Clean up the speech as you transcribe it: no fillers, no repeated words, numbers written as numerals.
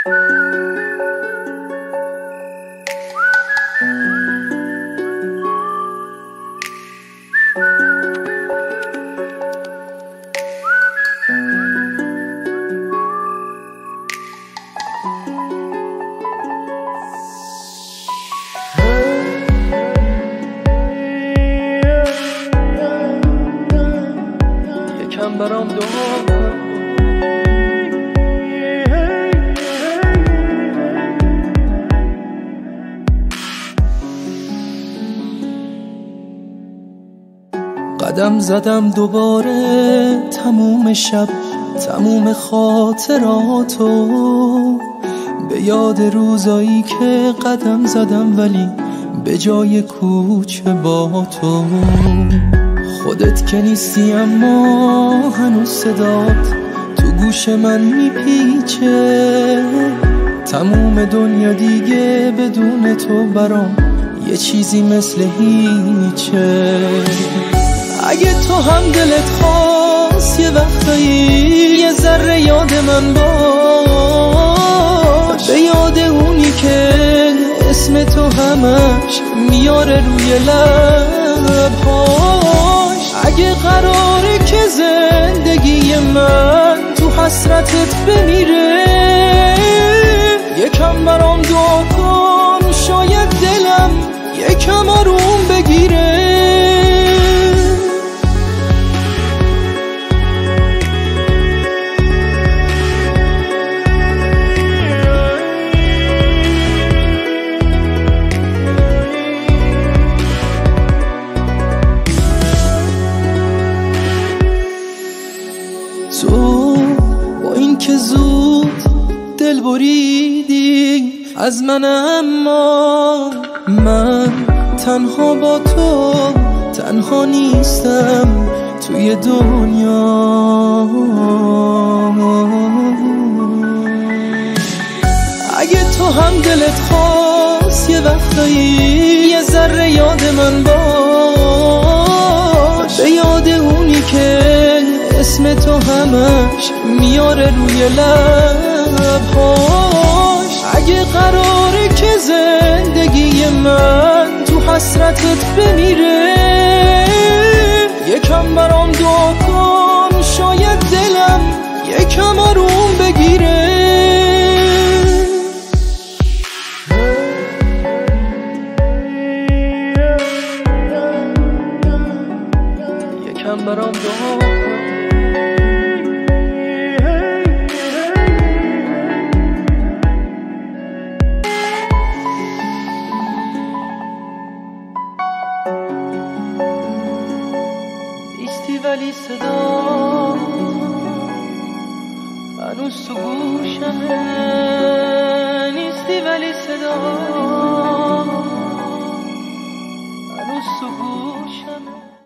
یکم برام دعا کن. قدم زدم دوباره، تموم شب تموم خاطراتو، به یاد روزایی که قدم زدم ولی به جای کوچه با تو. خودت که نیستی اما هنوز صدات تو گوش من میپیچه. تموم دنیا دیگه بدون تو برام یه چیزی مثل هیچه. اگه تو هم دلت خواست یه وقتایی یه ذره یاد من باش، به یاد اونی که اسم تو همش میاره روی لبهاش. اگه قراره که زندگی من تو حسرتت بمیره، یکم برام دعا کن، شاید دلم یکم آروم بگیره. تو با این که زود دل بریدی از من، اما من تنها با تو تنها نیستم توی دنیا. اگه تو هم دلت خواست یه وقتایی یه ذره یاد من باش، به یاد اونی که اسم تو همش میاره روی لبهاش. اگه قراره که زندگی من تو حسرتت بمیره، یکم برام دعا کن، شاید دلم یکم آروم بگیره. یکم برام دعا کن. نیستی ولی صدا هنوز تو گوشمه، نیستی ولی صدا هنوز تو گوشمه.